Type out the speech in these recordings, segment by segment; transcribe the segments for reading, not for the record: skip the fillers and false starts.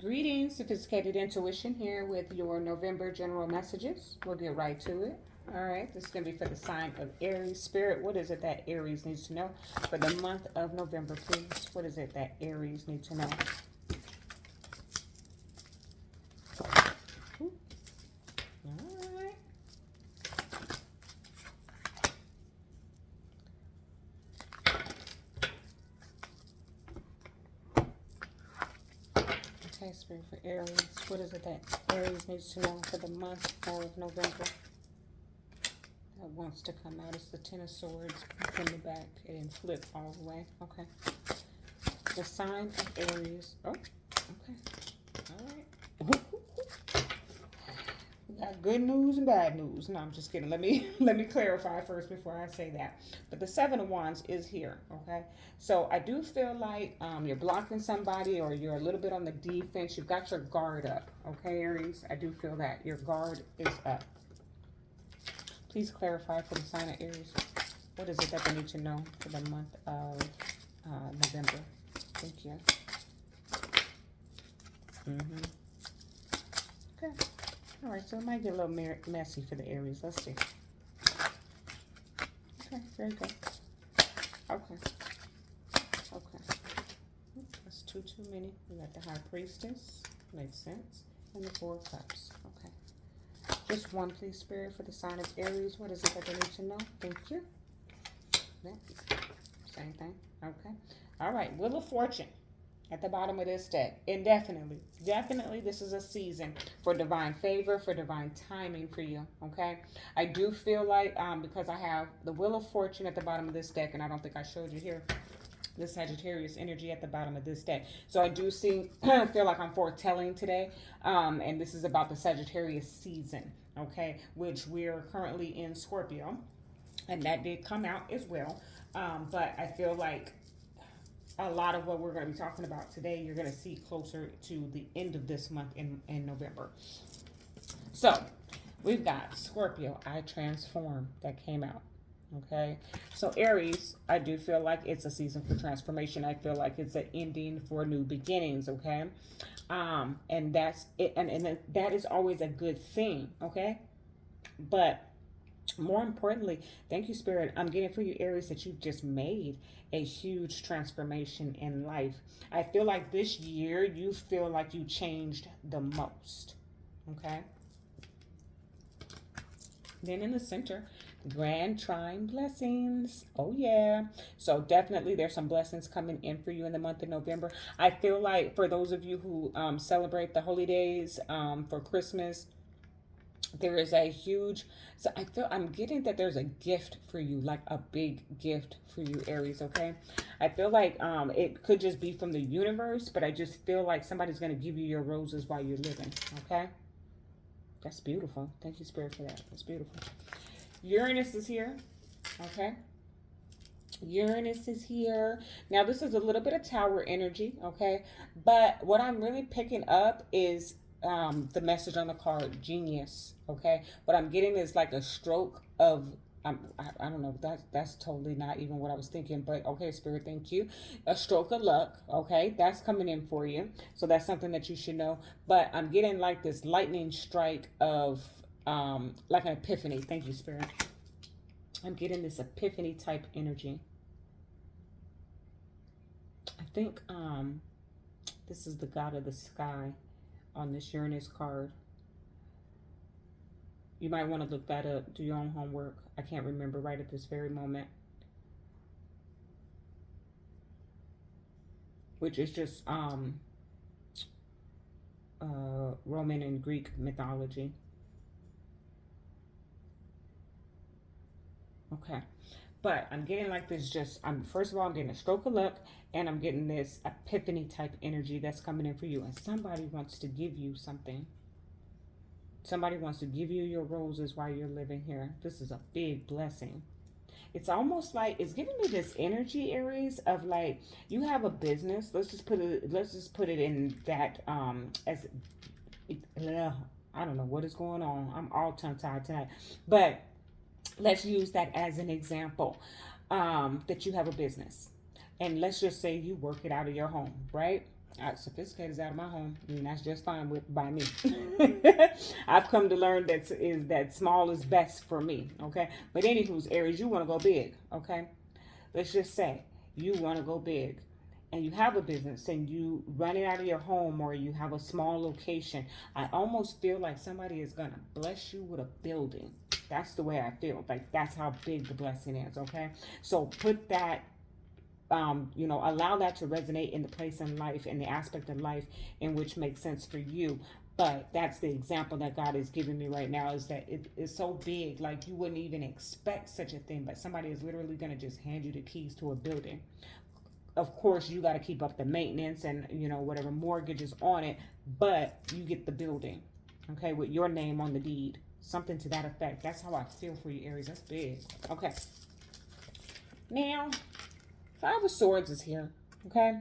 Greetings, sophisticated intuition here with your November general messages. We'll get right to it. All right, this is going to be for the sign of Aries. Spirit, what is it that Aries needs to know for the month of November, please? What is it that Aries needs to know? Ooh. All right. Okay, Spirit, for Aries, what is it that Aries needs to know for the month of November? That wants to come out. It's the Ten of Swords in the back. It didn't flip all the way. Okay. The sign of Aries. Oh, okay. All right. We got good news and bad news. No, I'm just kidding. Let me clarify first before I say that. But the Seven of Wands is here. Okay. So I do feel like you're blocking somebody, or you're a little bit on the defense. You've got your guard up. Okay, Aries. I do feel that your guard is up. Please clarify for the sign of Aries. What is it that they need to know for the month of November? Thank you. Okay. All right, so it might get a little messy for the Aries. Let's see. Okay, very good. Okay. Okay. That's too many. We got the High Priestess. Makes sense. And the Four of Cups. Okay. Just one, please, Spirit, for the sign of Aries. What is it that they need to know? Thank you. Next. Same thing. Okay. All right. Wheel of Fortune at the bottom of this deck. Indefinitely. Definitely this is a season for divine favor, for divine timing for you. Okay. I do feel like because I have the Wheel of Fortune at the bottom of this deck, and I don't think I showed you here, the Sagittarius energy at the bottom of this deck. So I do see, feel like I'm foretelling today. And this is about the Sagittarius season, okay, which we're currently in Scorpio. And that did come out as well. But I feel like a lot of what we're going to be talking about today, you're going to see closer to the end of this month in November. So we've got Scorpio, I Transform, that came out. Okay, so Aries, I do feel like it's a season for transformation. I feel like it's an ending for new beginnings. Okay, and that's it, and that is always a good thing. Okay, but more importantly, thank you, Spirit. I'm getting for you, Aries, that you just made a huge transformation in life. I feel like this year you feel like you changed the most. Okay. Then in the center, Grand Trine blessings. Oh, yeah. So definitely there's some blessings coming in for you in the month of November. I feel like for those of you who celebrate the holy days for Christmas, there is a huge, so I'm getting that there's a gift for you, like a big gift for you, Aries. Okay, I feel like it could just be from the universe, but I just feel like somebody's going to give you your roses while you're living. Okay, that's beautiful. Thank you, Spirit, for that. That's beautiful. Uranus is here. Okay, Uranus is here. Now this is a little bit of Tower energy. Okay, but what I'm really picking up is the message on the card, genius. Okay, what I'm getting is like a stroke of I don't know, that's totally not even what I was thinking, but okay, Spirit, thank you. A stroke of luck. Okay, that's coming in for you, so that's something that you should know. But I'm getting like this lightning strike of like an epiphany. Thank you, Spirit. I'm getting this epiphany type energy. I think this is the god of the sky on this Uranus card. You might want to look that up, do your own homework. I can't remember right at this very moment. Which is just Roman and Greek mythology. Okay. But I'm getting like this just, first of all, I'm getting a stroke of luck, and I'm getting this epiphany type energy that's coming in for you. And somebody wants to give you something. Somebody wants to give you your roses while you're living here. This is a big blessing. It's almost like it's giving me this energy, Aries, of like you have a business. Let's just put it in that as I don't know what is going on. I'm all tongue tied tonight, but let's use that as an example, that you have a business, and let's just say you work it out of your home, right? Sophisticated is out of my home, and that's just fine by me. I've come to learn that small is best for me. Okay, but anywho's Aries, you want to go big. Okay, let's just say you want to go big, and you have a business, and you run it out of your home, or you have a small location. I almost feel like somebody is gonna bless you with a building. That's the way I feel. Like that's how big the blessing is. Okay, so put that. Allow that to resonate in the place in life, in the aspect of life in which makes sense for you. But that's the example that God is giving me right now, is that it is so big, like you wouldn't even expect such a thing, but somebody is literally going to just hand you the keys to a building. Of course, you got to keep up the maintenance and, whatever mortgages on it, but you get the building, okay, with your name on the deed. Something to that effect. That's how I feel for you, Aries. That's big. Okay. Now, Five of Swords is here, okay?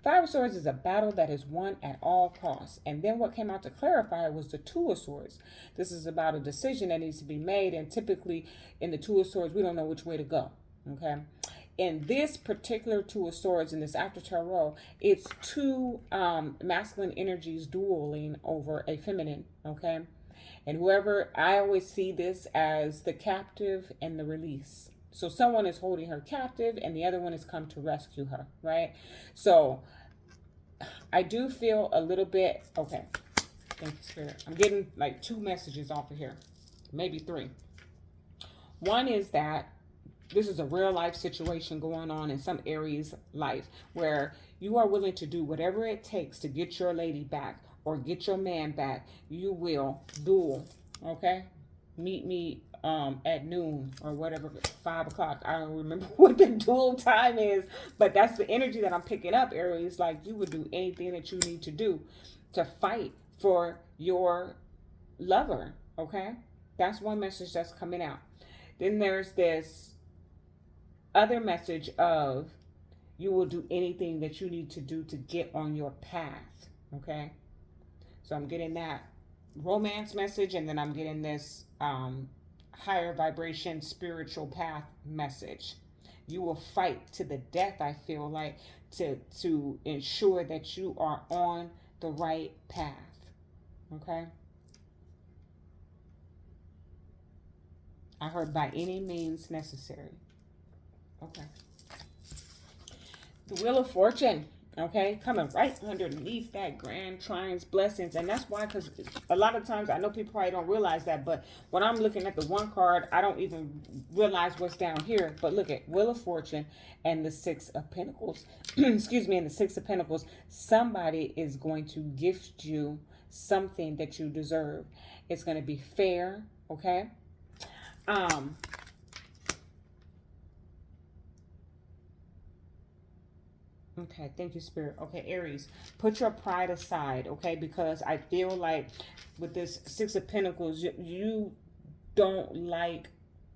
Five of Swords is a battle that is won at all costs. And then what came out to clarify was the Two of Swords. This is about a decision that needs to be made. And typically in the Two of Swords, we don't know which way to go, okay? In this particular Two of Swords, in this after tarot, it's two masculine energies dueling over a feminine, okay? And I always see this as the captive and the release. So someone is holding her captive and the other one has come to rescue her, right? So I do feel a little bit, okay, thank you, Spirit. I'm getting like 2 messages off of here, maybe 3. One is that this is a real life situation going on in some Aries life where you are willing to do whatever it takes to get your lady back or get your man back. You will duel, okay? Meet me at noon or whatever, 5 o'clock. I don't remember what the dual time is, but that's the energy that I'm picking up, Aries. Like you would do anything that you need to do to fight for your lover, okay? That's one message that's coming out. Then there's this other message of you will do anything that you need to do to get on your path, okay? So I'm getting that romance message, and then I'm getting this higher vibration spiritual path message. You will fight to the death, I feel like, to ensure that you are on the right path, okay? I heard by any means necessary. Okay. The Wheel of Fortune, okay, coming right underneath that Grand Trine's blessings. And that's why, because a lot of times, I know people probably don't realize that, but when I'm looking at the one card, I don't even realize what's down here. But look at Wheel of Fortune and the Six of Pentacles. Excuse me, and the Six of Pentacles. Somebody is going to gift you something that you deserve. It's going to be fair, okay? Okay, thank you, Spirit. Okay, Aries, put your pride aside, okay? Because I feel like with this Six of Pentacles, you don't like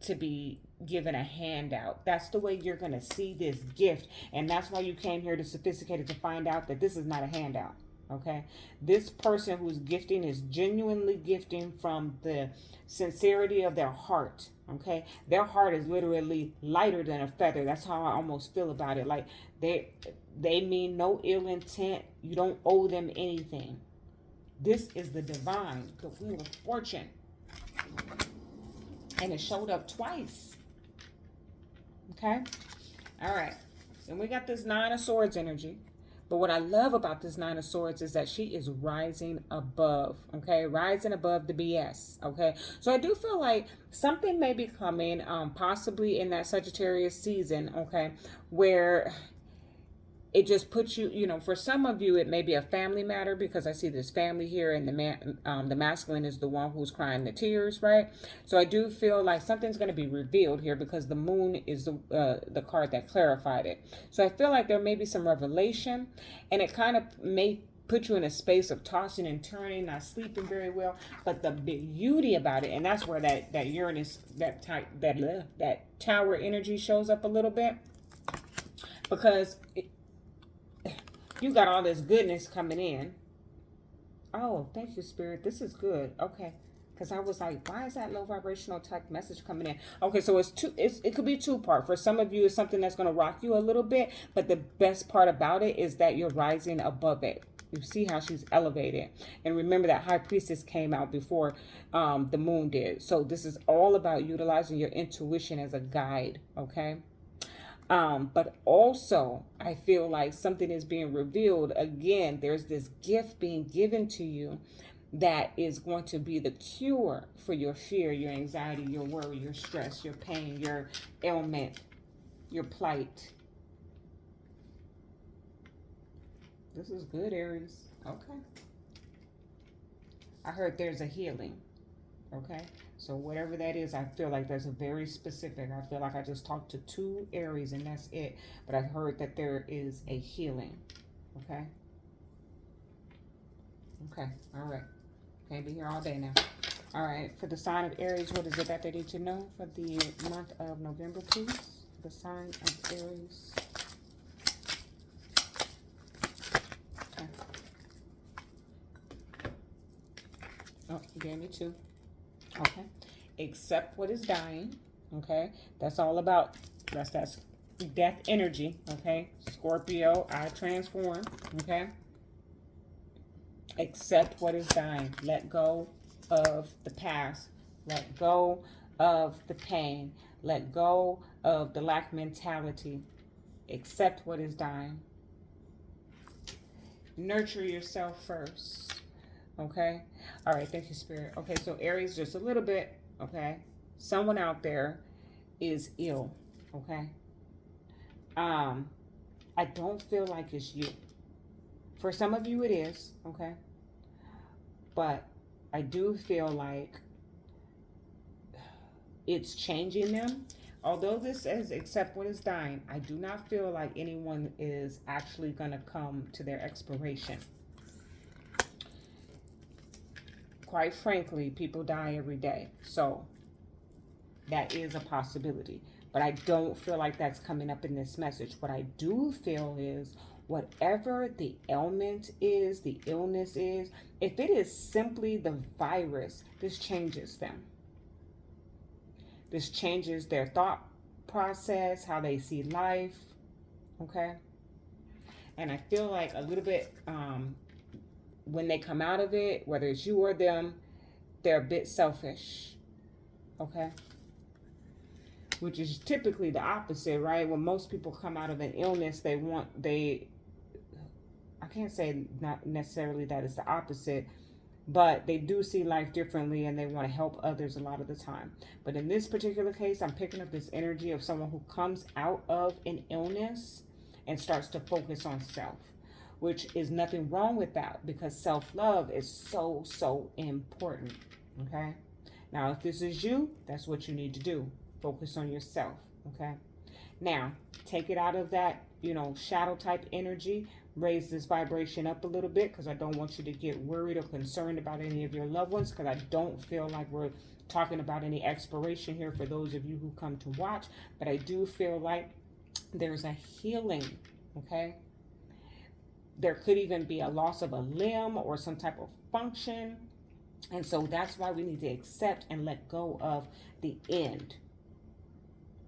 to be given a handout. That's the way you're going to see this gift. And that's why you came here to Sophisticated, to find out that this is not a handout, okay? This person who's gifting is genuinely gifting from the sincerity of their heart, okay? Their heart is literally lighter than a feather. That's how I almost feel about it. Like they mean no ill intent. You don't owe them anything. This is the divine, the Wheel of Fortune. And it showed up twice. Okay? All right. And we got this Nine of Swords energy. But what I love about this Nine of Swords is that she is rising above, okay? Rising above the BS, okay? So I do feel like something may be coming, possibly in that Sagittarius season, okay, where it just puts you, for some of you, it may be a family matter, because I see this family here, and the masculine is the one who's crying the tears, right? So I do feel like something's going to be revealed here, because the moon is the card that clarified it. So I feel like there may be some revelation, and it kind of may put you in a space of tossing and turning, not sleeping very well. But the beauty about it, and that's where that Uranus, that tower energy shows up a little bit, because you got all this goodness coming in. Oh, thank you, Spirit. This is good. Okay. Because I was like, why is that low vibrational type message coming in? Okay, so it could be two-part. For some of you, it's something that's going to rock you a little bit. But the best part about it is that you're rising above it. You see how she's elevated. And remember that High Priestess came out before the moon did. So this is all about utilizing your intuition as a guide, okay? But also, I feel like something is being revealed. Again, there's this gift being given to you that is going to be the cure for your fear, your anxiety, your worry, your stress, your pain, your ailment, your plight. This is good, Aries. Okay. I heard there's a healing. Okay. So whatever that is, I feel like there's a very specific. I feel like I just talked to 2 Aries and that's it. But I heard that there is a healing. Okay. Okay. All right. Can't be here all day now. All right. For the sign of Aries, what is it that they need to know for the month of November, please? The sign of Aries. Okay. Oh, you gave me 2. Okay. Accept what is dying. Okay. That's all about, that's death energy. Okay. Scorpio, I transform. Okay. Accept what is dying. Let go of the past. Let go of the pain. Let go of the lack mentality. Accept what is dying. Nurture yourself first. Okay. All right. Thank you, Spirit. Okay. So Aries, just a little bit. Okay. Someone out there is ill. Okay. I don't feel like it's you. For some of you, it is. Okay. But I do feel like it's changing them. Although this says accept what is dying, I do not feel like anyone is actually going to come to their expiration. Quite frankly, people die every day. So that is a possibility. But I don't feel like that's coming up in this message. What I do feel is whatever the ailment is, the illness is, if it is simply the virus, this changes them. This changes their thought process, how they see life, okay? And I feel like a little bit, when they come out of it, whether it's you or them, they're a bit selfish, okay? Which is typically the opposite, right? When most people come out of an illness, I can't say not necessarily that it's the opposite, but they do see life differently and they want to help others a lot of the time. But in this particular case, I'm picking up this energy of someone who comes out of an illness and starts to focus on self, which is nothing wrong with that because self-love is so, so important, okay? Now, if this is you, that's what you need to do. Focus on yourself, okay? Now, take it out of that, shadow type energy. Raise this vibration up a little bit because I don't want you to get worried or concerned about any of your loved ones because I don't feel like we're talking about any expiration here for those of you who come to watch. But I do feel like there's a healing, okay? There could even be a loss of a limb or some type of function. And so that's why we need to accept and let go of the end.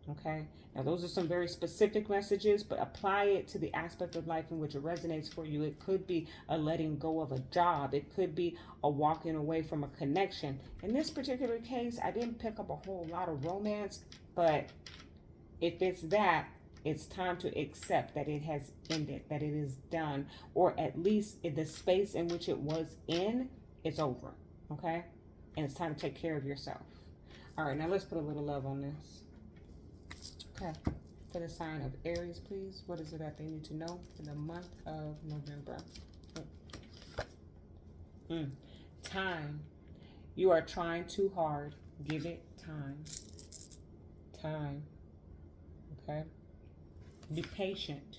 Okay, now those are some very specific messages, but apply it to the aspect of life in which it resonates for you. It could be a letting go of a job. It could be a walking away from a connection. In this particular case, I didn't pick up a whole lot of romance, but if it's that, it's time to accept that it has ended, that it is done, or at least in the space in which it was in, it's over, okay? And it's time to take care of yourself. All right, now let's put a little love on this. Okay, for the sign of Aries, please. What is it that they need to know for the month of November? Time. You are trying too hard. Give it time. Time. Okay? Be patient.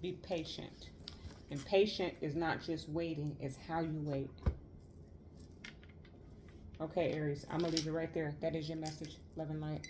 Be patient. And patient is not just waiting, it's how you wait. Okay, Aries, I'm going to leave it right there. That is your message. Love and light.